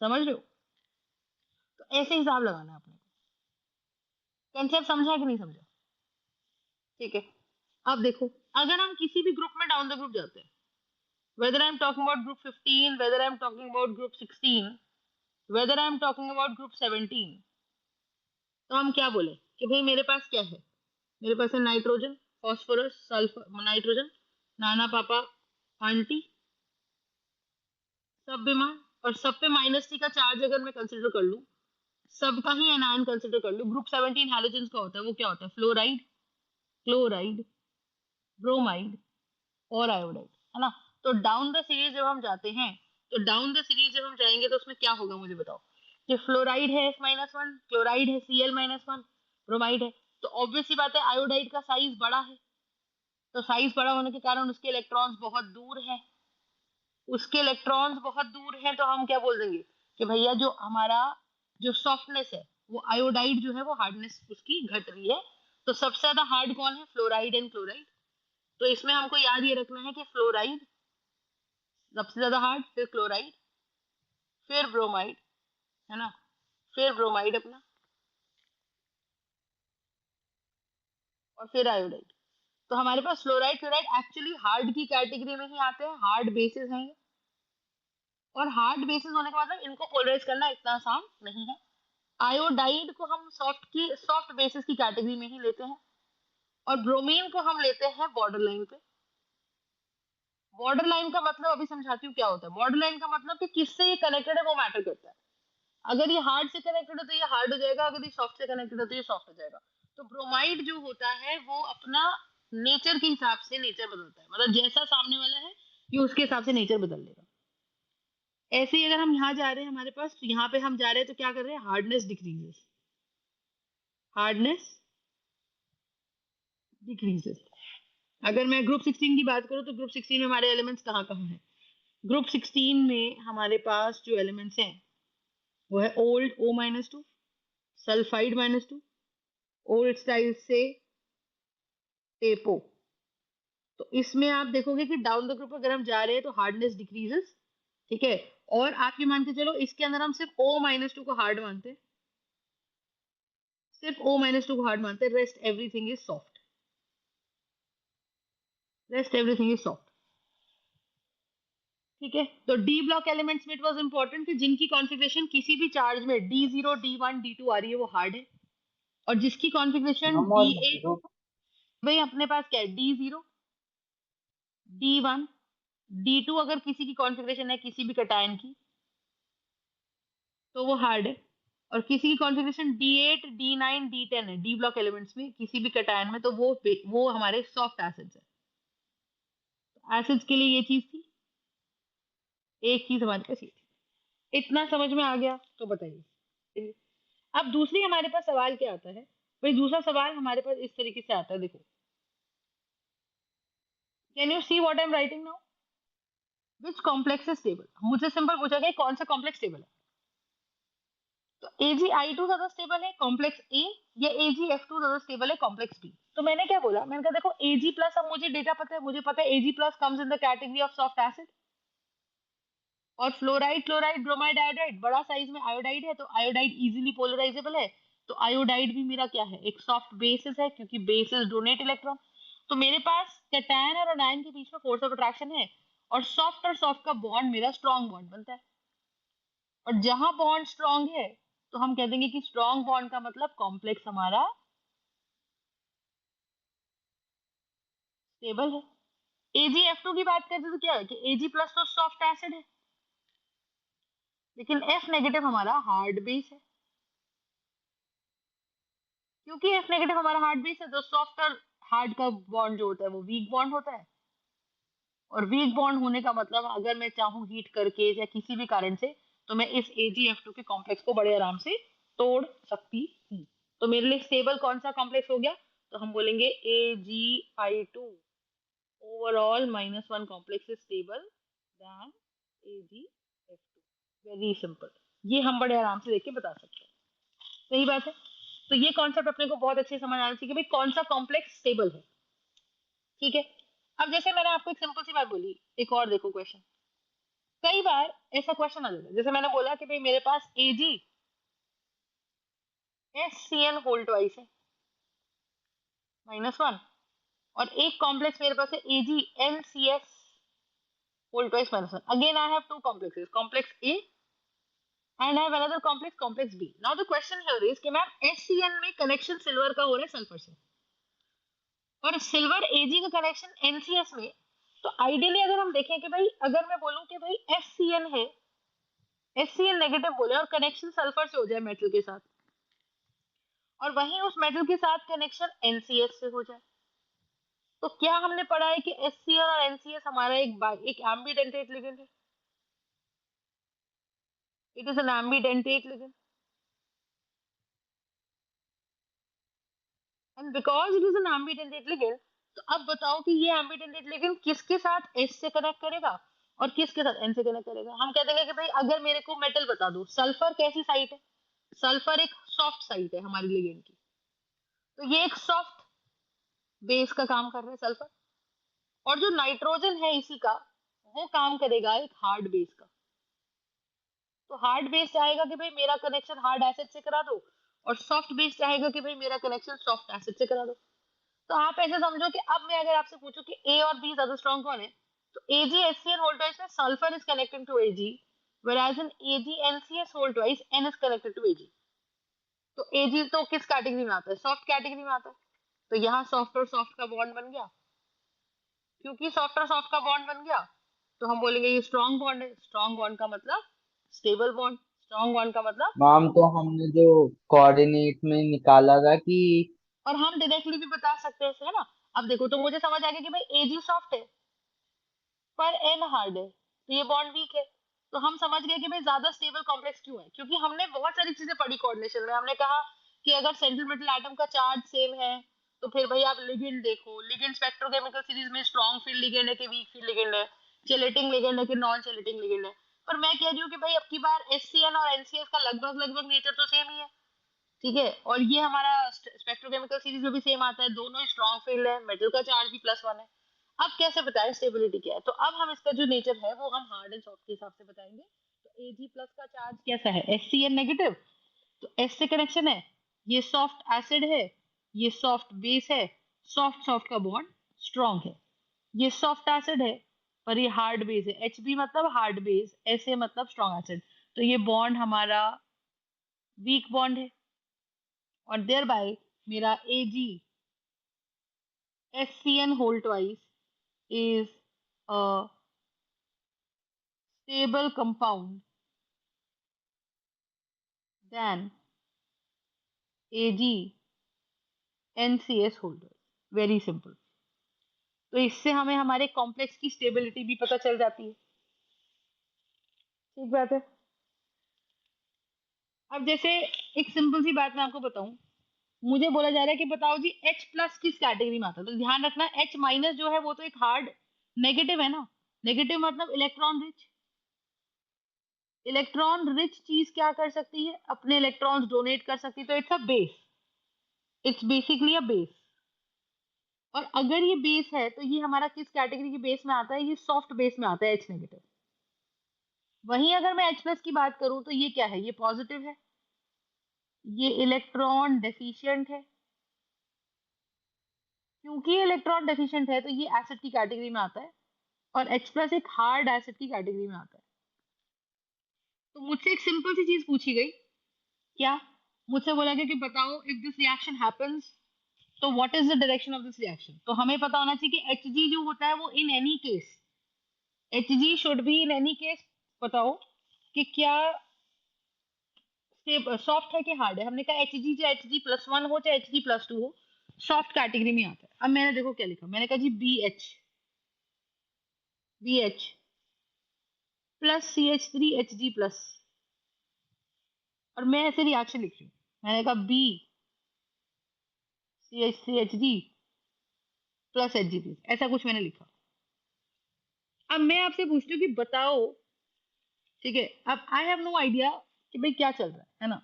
समझ रहे हो? तो ऐसे हिसाब लगाना है अपने को। कंसेप्ट समझा कि नहीं समझा? ठीक है। अब देखो, अगर हम किसी भी ग्रुप में डाउन द ग्रुप जाते हैं, whether I'm talking about group 15, whether I'm talking about group 16, whether I'm talking about group 17, तो हम क्या बोले कि भाई मेरे पास क्या है, मेरे पास है नाइट्रोजन, फास्फोरस, सल्फर, नाइट्रोजन, नाना पापा आंटी, सब बीमार, और सब पे -3 का चार्ज अगर मैं कंसिडर कर लूं, सबका ही एनायन कंसिडर कर लूं, ग्रुप 17 हैलोजेंस का होता है, वो क्या होता है, फ्लोराइड, क्लोराइड, ब्रोमाइड और आयोडाइड, है ना। तो डाउन द सीरीज जब हम जाते हैं, तो डाउन द सीरीज जब हम जाएंगे तो उसमें क्या होगा मुझे बताओ। कि फ्लोराइड है F-1, क्लोराइड है Cl-1, ब्रोमाइड है, तो ऑब्वियस सी बात है आयोडाइड का साइज बड़ा है, तो साइज बड़ा होने के कारण उसके इलेक्ट्रॉन्स बहुत दूर है, उसके इलेक्ट्रॉन्स बहुत दूर हैं, तो हम क्या बोल देंगे कि भैया जो हमारा जो सॉफ्टनेस है, वो आयोडाइड जो है वो हार्डनेस उसकी घट रही है। तो सबसे ज्यादा हार्ड कौन है, फ्लोराइड एंड क्लोराइड। तो इसमें हमको याद ये रखना है कि फ्लोराइड सबसे ज्यादा हार्ड, फिर क्लोराइड, फिर ब्रोमाइड, है ना, फिर ब्रोमाइड अपना, और फिर आयोडाइड। तो हमारे पास फ्लोराइड क्लोराइड एक्चुअली हार्ड की कैटेगरी में ही आते हैं, हार्ड बेसिस हैं ये। और हार्ड बेसिस होने का मतलब इनको पोलराइज करना इतना आसान नहीं है। आयोडाइड को हम सॉफ्ट बेसिस की कैटेगरी में ही लेते हैं, और ब्रोमीन को हम लेते हैं बॉर्डर लाइन पे। बॉर्डर लाइन का मतलब अभी समझाती हूँ क्या होता है। बॉर्डर लाइन का मतलब कि किससे ये कनेक्टेड है वो मैटर करता है। अगर ये हार्ड से कनेक्टेड है तो ये हार्ड हो जाएगा, अगर ये सॉफ्ट से कनेक्टेड है तो ये सॉफ्ट हो जाएगा। तो ब्रोमाइड जो होता है वो अपना नेचर के हिसाब से नेचर बदलता है, मतलब जैसा सामने वाला है ये उसके हिसाब से नेचर बदल लेगा। ऐसे ही अगर हम यहाँ जा रहे हैं हमारे पास, तो यहाँ पे हम जा रहे हैं तो क्या कर रहे हैं, हार्डनेस डिक्रीजेस, हार्डनेस डिक्रीजेस। अगर मैं ग्रुप 16 की बात करूँ तो ग्रुप 16 में हमारे एलिमेंट्स कहाँ कहाँ हैं। ग्रुप 16 में हमारे पास जो एलिमेंट्स हैं वो है old O-2, sulphide -2, old style से टेपो। तो इसमें आप देखोगे कि डाउन द ग्रुप अगर हम जा रहे हैं तो हार्डनेस डिक्रीजेस, ठीक है। और आप ये मान के चलो इसके अंदर हम सिर्फ O-2 को हार्ड मानते हैं, सिर्फ O-2 को हार्ड मानते हैं, rest everything is soft, rest everything is soft, ठीक है। तो डी ब्लॉक एलिमेंट्स में इट वाज इंपॉर्टेंट कि जिनकी कॉन्फ़िगरेशन किसी भी चार्ज में D0 D1 D2 आ रही है वो हार्ड है, और जिसकी कॉन्फ़िगरेशन हम और D8, ग्रुप भाई अपने पास क्या है, D0 D1 D2, अगर किसी की कॉन्फ़िगरेशन है किसी भी कटायन की तो वो हार्ड है, और किसी की कॉन्फ़िगरेशन D8 D9 D10 है डी ब्लॉक एलिमेंट्स में किसी भी कटायन में, तो वो हमारे सॉफ्ट एसिड्स है। एसिड्स के लिए ये चीज थी, एक चीज हमारे पास ये थी। इतना समझ में आ गया तो बताइए। अब दूसरी हमारे पास सवाल क्या आता है, भाई दूसरा सवाल हमारे पास इस तरीके से आता है, देखो, can you see what I am writing now, which complex is stable. मुझे सिंपल पूछा गया कौन सा कॉम्प्लेक्स स्टेबल है, तो AgI2 ज्यादा स्टेबल है कॉम्प्लेक्स ए, या AgF2 ज्यादा स्टेबल है कॉम्प्लेक्स बी। तो मैंने क्या बोला, मैंने कहा देखो Ag प्लस, अब मुझे डेटा पता है, मुझे पता है Ag plus comes in the category of soft acid, और फ्लोराइड क्लोराइड ब्रोमाइड आयोडाइड बड़ा साइज में आयोडाइड है, तो आयोडाइड इजीली पोलराइजेबल है, तो आयोडाइड भी मेरा क्या है, एक सॉफ्ट बेसिस है, क्योंकि बेसिस डोनेट इलेक्ट्रॉन। तो मेरे पास कैटायन और एनायन के बीच में फोर्स ऑफ अट्रैक्शन है, और सॉफ्ट का बॉन्ड मेरा स्ट्रॉन्ग बॉन्ड बनता है, और जहां बॉन्ड स्ट्रॉन्ग है तो हम कह देंगे कि स्ट्रॉन्ग बॉन्ड का मतलब कॉम्प्लेक्स हमारा स्टेबल है। AgF2 की बात करते तो क्या है कि Ag प्लस तो सॉफ्ट एसिड है, लेकिन F नेगेटिव हमारा हार्ड बेस है, क्योंकि F नेगेटिव हमारा हार्ड बेस है, तो सॉफ्ट और हार्ड का बॉन्ड जो होता है वो वीक बॉन्ड होता है। और वीक बॉन्ड होने का मतलब अगर मैं चाहूँ हीट करके या किसी भी कारण से, तो मैं इस AgF2 के कॉम्प्लेक्स को बड़े आराम से तोड़ सकती हूँ। तो मेरे लिए स्टेबल कौन सा कॉम्प्लेक्स हो गया, तो हम बोलेंगे AgI2 overall -1 complex is stable then AgF2। Very simple, ये हम बड़े आराम से देख के बता सकते हैं। सही बात है। तो ये कॉन्सेप्ट अपने को बहुत अच्छे से समझ आना चाहिए कि भाई कौन सा कॉम्प्लेक्स स्टेबल है। ठीक है। अब जैसे मैंने आपको एक सिंपल सी बात बोली, एक और देखो क्वेश्चन। कई बार ऐसा क्वेश्चन आ जाता है, जैसे मैंने बोला कि भाई मेरे पास AgSCN होल ट्वाइस है -1, और एक कॉम्प्लेक्स मेरे पास है AgNCS whole twice -1। Again I have two complexes, complex A and I have another complex B. Now the question here is कि मैम SCN में कनेक्शन सिल्वर का हो रहा है सल्फर से, और सिल्वर Ag का कनेक्शन NCS में। तो आइडियली अगर हम देखें कि भाई अगर मैं बोलूं कि भाई SCN है, SCN नेगेटिव बोले और कनेक्शन सल्फर से हो जाए मेटल के साथ, और वहीं उस मेटल के साथ कनेक्शन NCS से हो जाए, तो क्या हमने पढ़ा है कि SCN और NCS हमारा एक एम्बीडेंटेट लिगेंड है। It is an ambidentate ligand, and because it is an ambidentate ligand, तो अब बताओ कि ये एम्बीडेंटेट लिगेंड किसके साथ S से कनेक्ट करेगा और किसके साथ N से कनेक्ट करेगा। हम कह देंगे कि भाई अगर मेरे को मेटल बता दो, सल्फर कैसी साइट है, सल्फर एक सॉफ्ट साइट है हमारी लिगेंड की, तो ये एक सॉफ्ट बेस का काम कर रहा है सल्फर। और जो नाइट्रोजन है इसी का, वो काम करेगा एक हार्ड बेस का। तो हार्ड बेस चाहेगा कि भाई मेरा कनेक्शन हार्ड एसिड से करा दो, और सॉफ्ट बेस चाहेगा कि भाई मेरा कनेक्शन सॉफ्ट एसिड से करा दो। तो आप ऐसे समझो कि अब मैं अगर आपसे पूछूं कि A और B ज्यादा स्ट्रॉन्ग कौन है, तो AgSCN होल ट्वाइस में sulphur is connecting to Ag, whereas in AgNCS whole twice N is connected to Ag। तो Ag तो किस कैटेगरी में आता है, सॉफ्ट कैटेगरी में आता है। तो यहाँ सॉफ्ट और सॉफ्ट का बॉन्ड बन गया, क्योंकि सॉफ्ट और सॉफ्ट का बॉन्ड बन गया तो हम बोलेंगे ये स्ट्रॉन्ग बॉन्ड है। स्ट्रॉन्ग बॉन्ड का मतलब स्टेबल बॉन्ड, स्ट्रॉन्ग बॉन्ड का मतलब। मैम तो हमने जो कोऑर्डिनेट में निकाला था कि और हम डायरेक्टली भी बता सकते हैं, है ना। अब देखो तो मुझे समझ आ गया कि भाई Ag सॉफ्ट है पर N हार्ड है, तो ये बॉन्ड वीक है। तो हम समझ गए कि भाई ज्यादा स्टेबल कॉम्प्लेक्स क्यों है, क्योंकि हमने बहुत सारी चीजें पढ़ी कोऑर्डिनेशन में। हमने कहा कि अगर सेंट्रल मेटल एटम का चार्ज सेम है, तो फिर भाई आप लिगेंड देखो, लिगेंड स्पेक्ट्रोकेमिकल सीरीज में स्ट्रॉन्ग फील्ड लिगेंड है कि वीक फील्ड लिगेंड है, चेलेटिंग लिगेंड है कि नॉन चेलेटिंग लिगेंड है। पर मैं कह रही हूँ कि भाई अब की बार SCN और NCS का लगभग लगभग नेचर तो सेम ही है। ठीक है, और ये हमारा स्पेक्ट्रोकेमिकल सीरीज में भी सेम आता है, दोनों स्ट्रॉन्ग फील्ड है, मेटल का चार्ज भी +1 है। अब कैसे बताएं स्टेबिलिटी क्या है, तो अब हम इसका जो नेचर है वो हम हार्ड एंड सॉफ्ट के हिसाब से बताएंगे। तो Ag प्लस का चार्ज कैसा है, SCN नेगेटिव, तो S से कनेक्शन है, ये सॉफ्ट एसिड है, ये सॉफ्ट बेस है, सॉफ्ट सॉफ्ट का बॉन्ड स्ट्रॉन्ग है। ये सॉफ्ट एसिड है पर ये हार्ड बेस है, Hb मतलब हार्ड बेस, Sa मतलब स्ट्रॉन्ग एसिड, तो ये बॉन्ड हमारा वीक बॉन्ड है। और देयर बाय मेरा AgSCN whole twice is a stable compound than AgNCS whole twice। Very simple. तो इससे हमें हमारे कॉम्प्लेक्स की स्टेबिलिटी भी पता चल जाती है। ठीक बात है। अब जैसे एक सिंपल सी बात मैं आपको बताऊं, मुझे बोला जा रहा है कि बताओ जी H प्लस किस कैटेगरी में आता है। तो ध्यान रखना H माइनस जो है वो तो एक हार्ड नेगेटिव है ना, नेगेटिव मतलब इलेक्ट्रॉन रिच। इलेक्ट्रॉन रिच चीज क्या कर सकती है, अपने इलेक्ट्रॉन्स डोनेट कर सकती है, तो it's a base, it's basically a base. और अगर ये बेस है तो ये हमारा किस कैटेगरी की बेस में आता है, ये सॉफ्ट बेस में आता है, H नेगेटिव। वहीं अगर मैं H प्लस की बात करूं तो ये क्या है, ये पॉजिटिव है, ये इलेक्ट्रॉन डेफिशिएंट है। क्योंकि ये इलेक्ट्रॉन डेफिशिएंट है तो ये एसिड की कैटेगरी में आता है, और H प्लस एक हार्ड एसिड की कैटेगरी में आता है। तो मुझसे एक सिंपल सी चीज पूछी गई, क्या, मुझसे बोला गया कि बताओ इफ दिस रिएक्शन हैपेंस, तो what is the direction of this reaction. तो हमें पता होना चाहिए कि Hg जो होता है वो in any case, Hg should be in any case, बताओ कि क्या सॉफ्ट है कि हार्ड है? हमने कहा एच जी, चाहे Hg+1 हो चाहे Hg+2 हो, सॉफ्ट कैटेगरी में आता है। अब मैंने देखो क्या लिखा, मैंने कहा जी BH प्लस CH3Hg+, और मैं ऐसे रिएक्शन लिख रही हूँ, मैंने कहा BCH3Hg प्लस Hg+, ऐसा कुछ मैंने लिखा। अब मैं आपसे पूछती हूँ कि बताओ, ठीक है, अब आई हैव नो आइडिया कि भाई क्या चल रहा है ना,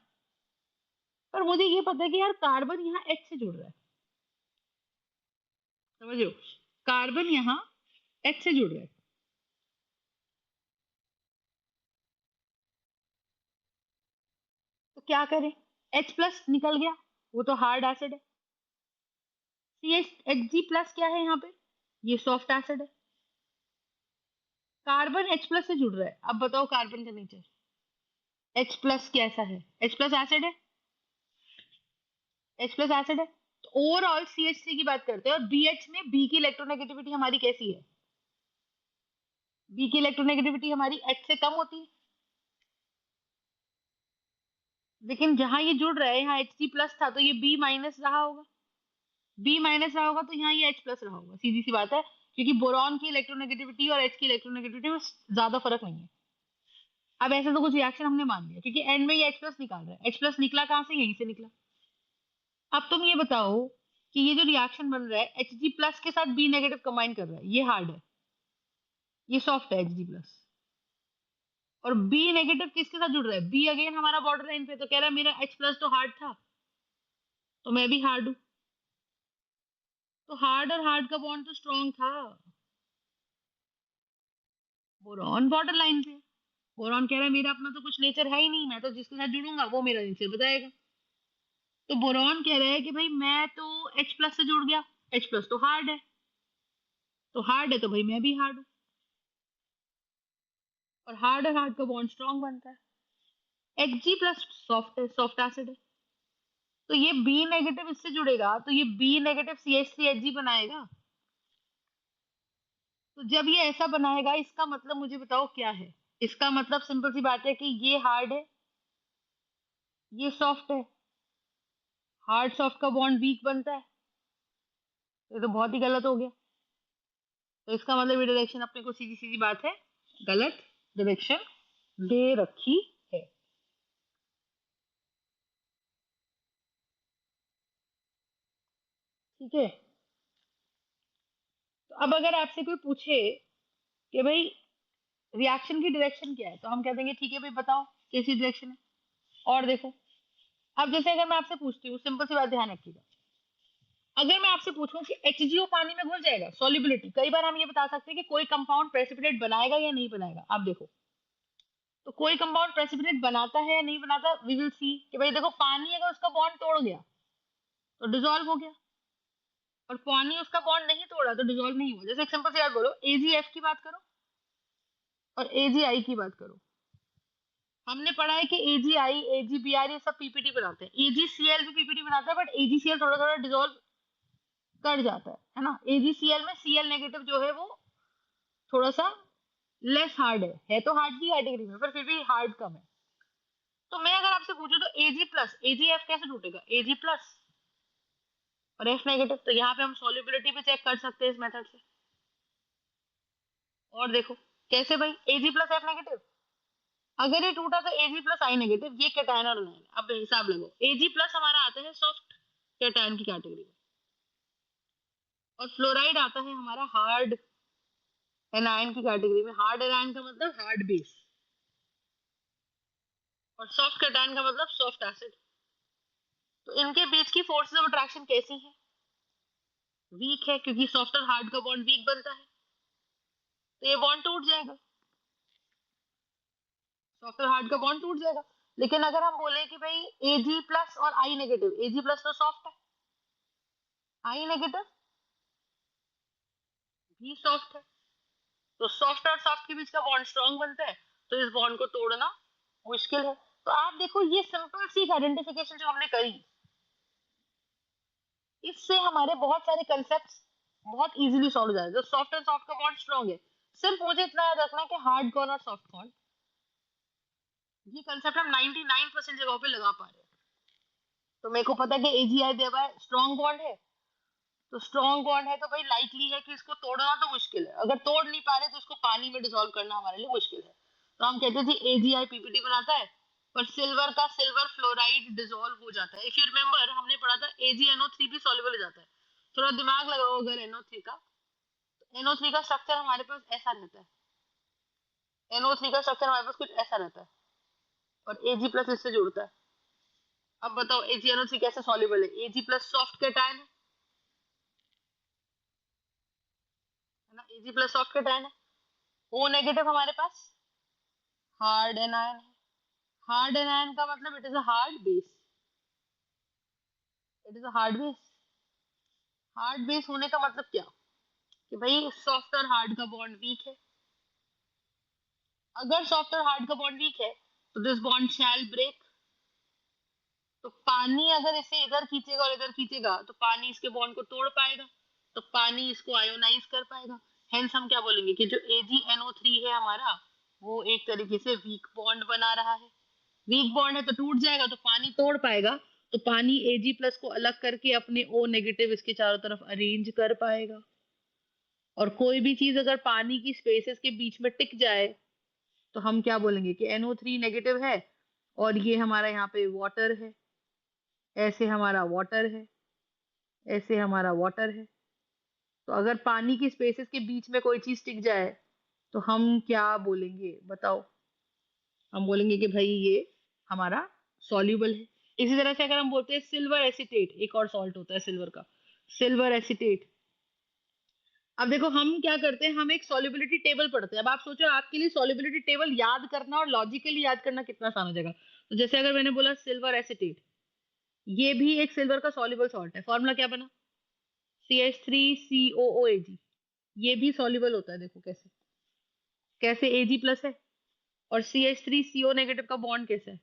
पर मुझे ये पता है कि यार कार्बन यहाँ H से जुड़ रहा है, समझ रहे हो, कार्बन यहाँ H से जुड़ रहा है, तो क्या करें? H+ निकल गया, वो तो हार्ड एसिड है। Hg+ क्या है यहाँ पे? ये सॉफ्ट एसिड है। कार्बन H+ से जुड़ रहा है, अब बताओ कार्बन का नेचर। H+ कैसा है? H+ एसिड है, H+ एसिड है। तो ओवरऑल CH3 की बात करते हैं, और BH में B की इलेक्ट्रोनेगेटिविटी हमारी कैसी है? B की इलेक्ट्रोनेगेटिविटी हमारी H से कम होती है, लेकिन जहां ये जुड़ रहा है यहाँ Hg+ था, तो ये B- रहा होगा, B- रहा होगा, तो यहाँ ये H+ रहा होगा, सीधी सी बात है, क्योंकि बोरॉन की इलेक्ट्रोनेगेटिविटी और H की इलेक्ट्रोनेगेटिविटी में ज्यादा फर्क नहीं है। अब ऐसे तो कुछ रिएक्शन हमने मान लिया, क्योंकि एंड में ये H+ निकाल रहा है, H+ निकला कहाँ से? यहीं से निकला। अब तुम ये बताओ कि ये जो रिएक्शन बन रहा है Hg+ के साथ B- कंबाइन कर रहा है, ये हार्ड है, ये सॉफ्ट है Hg+, और B- किसके साथ जुड़ रहा है? B अगेन हमारा बॉर्डर लाइन पे, तो कह रहा है मेरा H+ तो हार्ड था, तो मैं भी हार्ड हूं, तो हार्ड और हार्ड का बॉन्ड तो स्ट्रॉन्ग था। बोरॉन बॉर्डर लाइन पे, बोरॉन कह रहा है मेरा अपना तो कुछ नेचर है ही नहीं, मैं तो जिसके साथ जुड़ूंगा वो मेरा नेचर बताएगा। तो बोरॉन कह रहा है कि भाई मैं तो H+ से जुड़ गया, H+ तो हार्ड है, तो हार्ड है तो भाई मैं भी हार्ड हूँ, और हार्ड का बॉन्ड स्ट्रॉन्ग बनता है। Hg+ सॉफ्ट है, सॉफ्ट एसिड है, तो ये B- इससे जुड़ेगा, तो ये B- CH3Hg बनाएगा। तो जब ये ऐसा बनाएगा, इसका मतलब मुझे बताओ क्या है? इसका मतलब सिंपल सी बात है कि ये हार्ड है, ये सॉफ्ट है, हार्ड सॉफ्ट का बॉन्ड वीक बनता है, ये तो बहुत ही गलत हो गया। तो इसका मतलब ये डायरेक्शन अपने को सीधी सीधी बात है गलत डायरेक्शन दे रखी है। ठीक है, तो अब अगर आपसे कोई पूछे कि भाई रिएक्शन की डायरेक्शन क्या है, तो हम कह देंगे ठीक है भाई बताओ कैसी डायरेक्शन है। और देखो, अब जैसे अगर मैं आपसे पूछती हूँ, सिंपल सी बात ध्यान रखिएगा, अगर मैं आपसे पूछूं कि HGO पानी में घुल जाएगा, सॉल्युबिलिटी, कई बार हम ये बता सकते हैं कि कोई कंपाउंड प्रेसिपिटेट बनाएगा या नहीं बनाएगा। आप देखो, तो कोई कंपाउंड प्रेसिपिटेट बनाता है या नहीं बनाता, वी विल सी कि भाई देखो, पानी अगर उसका बॉन्ड तोड़ गया तो डिसॉल्व हो गया, और पानी उसका बॉन्ड नहीं तोड़ा तो डिसॉल्व नहीं हुआ। जैसे एक सिंपल सी बात बोलो, AgF की बात करो और AgI की बात करो, हमने पढ़ा है कि AgI AgBr ये सब पीपीटी बनाते हैं, AgCl भी पीपीटी बनाता है, बट AgCl थोड़ा थोड़ा डिसॉल्व कर जाता है ना। AgCl में Cl- जो है वो थोड़ा सा लेस हार्ड है तो हार्ड की कैटेगरी में, पर फिर भी हार्ड कम है। तो मैं अगर आपसे पूछूं तो Ag+ AgF कैसे टूटेगा? Ag+ और F-, तो यहाँ पे हम सॉल्युबिलिटी भी चेक कर सकते हैं इस मेथड से। और देखो कैसे भाई, Ag+F-, अगर ये टूटा तो Ag+I-, ये कैटायन और एनायन। अब हिसाब लगाओ, Ag+ हमारा आता है सॉफ्ट कैटायन की कैटेगरी में, और फ्लोराइड आता है हमारा हार्ड एनायन की कैटेगरी में। हार्ड एनायन का मतलब हार्ड बेस, और सॉफ्ट कैटायन का मतलब सॉफ्ट एसिड। तो इनके बीच की फोर्सेस ऑफ अट्रैक्शन कैसी है? वीक है, क्योंकि सॉफ्ट और हार्ड का बॉन्ड वीक बनता है, तो ये बॉन्ड टूट जाएगा, सॉफ्ट और हार्ड का बॉन्ड टूट जाएगा। लेकिन अगर हम बोले कि भाई Ag+ और I-, Ag+ तो सॉफ्ट है, I- भी सॉफ्ट है, तो सॉफ्ट और सॉफ्ट के बीच का बॉन्ड स्ट्रॉन्ग बनता है, तो इस बॉन्ड को तोड़ना मुश्किल है। तो आप देखो, ये सिंपल सी आइडेंटिफिकेशन जो हमने करी, इससे हमारे बहुत सारे कंसेप्ट बहुत इजीली सॉल्व हो जाते हैं। जो सॉफ्ट एंड सॉफ्ट का बॉन्ड स्ट्रॉन्ग है, सिर्फ मुझे इतना याद रखना है कि हार्ड कॉर्न और सॉफ्ट कॉर्न ये कंसेप्ट हम 99% जगहों पे लगा पा रहे हैं। तो मेरे को पता है कि AgI देवा है, स्ट्रॉन्ग बॉन्ड है। तो स्ट्रॉन्ग बॉन्ड है तो भाई लाइकली है कि इसको तोड़ना तो मुश्किल है, अगर तोड़ नहीं पा रहे तो इसको पानी में डिसॉल्व करना हमारे लिए मुश्किल है। तो हम कहते थे AgI PPT बनाता है, पर सिल्वर का सिल्वर फ्लोराइड डिसॉल्व हो जाता है। इफ यू रिमेम्बर हमने पढ़ा था AgNO3 भी सॉल्युबल हो जाता है। थोड़ा दिमाग लगाओ अगर NO3 का, तो NO3 का स्ट्रक्चर हमारे पास ऐसा रहता है। NO3 का स्ट्रक्चर हमारे पास कुछ ऐसा रहता है, और Ag प्लस इससे जुड़ता है। अब बताओ AgNO3 कैसे सॉल्युबल है? Ag प्लस सॉफ्ट कैटायन है ना, Ag प्लस सॉफ्ट कैटायन है। O नेगेटिव हमारे पास हार्ड एनायन है। हार्ड एनायन का मतलब it is a hard base, it is a hard base. Hard base होने का मतलब क्या, कि भाई सॉफ्ट और हार्ड का बॉन्ड वीक है। अगर सॉफ्ट और हार्ड का बॉन्ड वीक है तो दिस बॉन्ड शैल ब्रेक। तो पानी अगर इसे इधर खींचेगा और इधर खींचेगा तो पानी इसके बॉन्ड को तोड़ पाएगा, तो पानी इसको आयोनाइज कर पाएगा। हेंस हम क्या बोलेंगे कि जो AgNO3 है हमारा, वो एक तरीके से वीक बॉन्ड बना रहा है। वीक बॉन्ड है तो टूट जाएगा, तो पानी तोड़ पाएगा, तो पानी Ag प्लस को अलग करके अपने O नेगेटिव इसके चारों तरफ अरेंज कर पाएगा। और कोई भी चीज अगर पानी की स्पेसेस के बीच में टिक जाए तो हम क्या बोलेंगे कि NO3 नेगेटिव है, और ये हमारा यहाँ पे वाटर है, ऐसे हमारा वाटर है, ऐसे हमारा वाटर है। तो अगर पानी की स्पेसेस के बीच में कोई चीज टिक जाए तो हम क्या बोलेंगे बताओ? हम बोलेंगे कि भाई ये हमारा सॉल्यूबल है। इसी तरह से अगर हम बोलते हैं सिल्वर एसिटेट, एक और सॉल्ट होता है सिल्वर का, सिल्वर एसिटेट। अब देखो हम क्या करते हैं, हम एक सॉल्युबिलिटी टेबल पढ़ते हैं। अब आप सोचो आपके लिए सॉल्युबिलिटी टेबल याद करना और लॉजिकली याद करना कितना आसान हो जाएगा। तो जैसे अगर मैंने बोला सिल्वर एसिटेट, ये भी एक सिल्वर का सॉल्युबल सॉल्ट है। फॉर्मूला क्या बना? CH3COOAg। ये भी सॉल्युबल होता है, देखो कैसे, कैसे Ag प्लस है और CH3CO नेगेटिव का बॉन्ड कैसे है।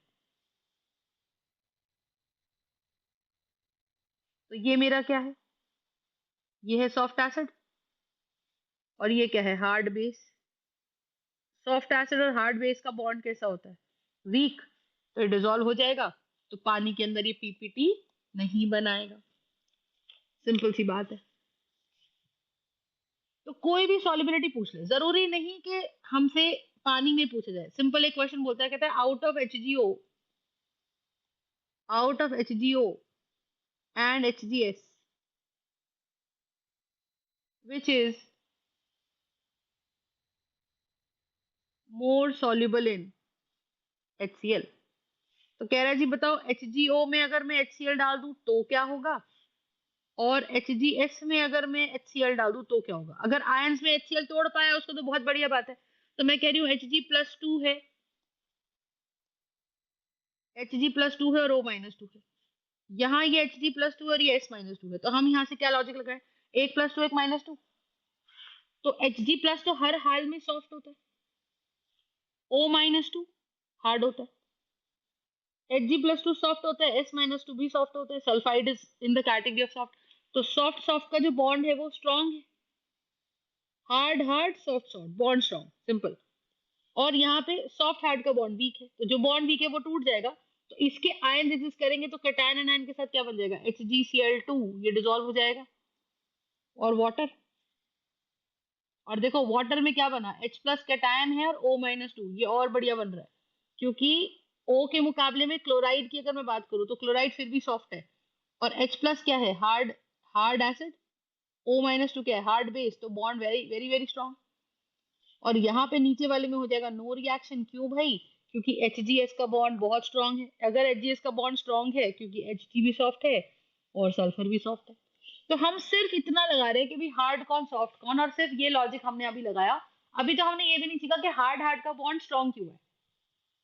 तो ये मेरा क्या है? ये है सॉफ्ट एसिड, और ये क्या है? Hard base. सॉफ्ट एसिड और हार्ड बेस का बॉन्ड कैसा होता है? वीक। तो ये डिसॉल्व हो जाएगा, तो पानी के अंदर ये पीपीटी नहीं बनाएगा। सिंपल सी बात है। तो कोई भी सॉलिबिलिटी पूछ ले, जरूरी नहीं कि हमसे पानी में पूछा जाए। सिंपल एक क्वेश्चन बोलता है, कहता है out of HGO and HGS which is more soluble in HCl। तो कह रहा है जी बताओ HGO में अगर मैं HCl डाल दूं तो क्या होगा, और HGS में अगर मैं HCl डाल दूं तो क्या होगा। अगर आयंस में HCl तोड़ पाया उसको तो बहुत बढ़िया बात है। तो मैं कह रही हूँ Hg+2 है, Hg+2 है और O-2 है। यहाँ ये Hg+2 और ये S-2 है, तो हम यहाँ से क्या लॉजिक लगाए? एक प्लस टू एक -2। तो Hg+ तो हर हाल में सॉफ्ट होता है, O-2 हार्ड होता है। Hg+2 सॉफ्ट होता है, S-2 भी सॉफ्ट होता है। Sulphide is in the category of soft. तो सॉफ्ट सॉफ्ट का जो बॉन्ड है वो स्ट्रॉन्ग है। Hard hard soft soft bond strong, simple. और यहाँ पे सॉफ्ट हार्ड का बॉन्ड वीक है, तो जो बॉन्ड वीक है वो टूट जाएगा। तो इसके आयन एग्जिस्ट करेंगे तो कैटायन एनायन के साथ क्या बन जाएगा? HgCl2, ये डिसॉल्व हो जाएगा। और वाटर, और देखो वाटर में क्या बना? H+ कैटायन है और O-2, ये और बढ़िया बन रहा है। क्योंकि O के मुकाबले में क्लोराइड की अगर मैं बात करूं तो क्लोराइड फिर भी सॉफ्ट है, और H+ क्या है? Hard, hard acid. O-2 क्या है? Hard base. तो bond very very very strong. और यहाँ पे नीचे वाले में हो जाएगा नो रिएक्शन। क्यों भाई? क्योंकि HgS का बॉन्ड बहुत स्ट्रांग है। अगर HgS का बॉन्ड स्ट्रांग है, क्योंकि Hg भी सॉफ्ट है और सल्फर भी सॉफ्ट है। तो हम सिर्फ इतना लगा रहे हैं कि भाई हार्ड कौन सॉफ्ट कौन, और सिर्फ ये लॉजिक हमने अभी लगाया। अभी तो हमने ये भी नहीं सीखा कि हार्ड हार्ड का बॉन्ड स्ट्रांग क्यों है,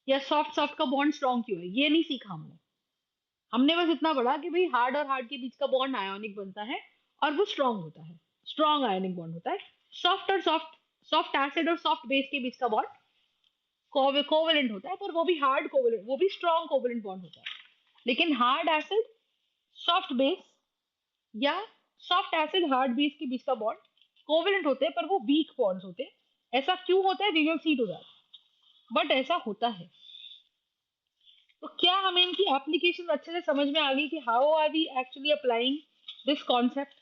या सॉफ्ट सॉफ्ट का बॉन्ड स्ट्रांग क्यों है, ये नहीं सीखा हमने। हमने बस इतना पढ़ा कि भाई हार्ड और हार्ड के बीच का बॉन्ड आयोनिक बनता है और वो स्ट्रांग होता है, स्ट्रांग आयोनिक बॉन्ड होता है। सॉफ्ट और सॉफ्ट, सॉफ्ट एसिड और सॉफ्ट बेस के बीच का बॉन्ड कोवेलेंट होता है, पर वो भी हार्ड कोवेलेंट, वो भी स्ट्रॉन्ग कोवेलेंट बॉन्ड होता है। लेकिन हार्ड एसिड सॉफ्ट बेस, या सॉफ्ट एसिड हार्ड बेस के बीच का बॉन्ड कोवेलेंट होते हैं, पर वो वीक बॉन्ड्स होते हैं। ऐसा क्यों होता है? We will see to that, but ऐसा होता है। तो क्या हमें इनकी एप्लीकेशन अच्छे से समझ में आ गई कि how are we actually applying this concept?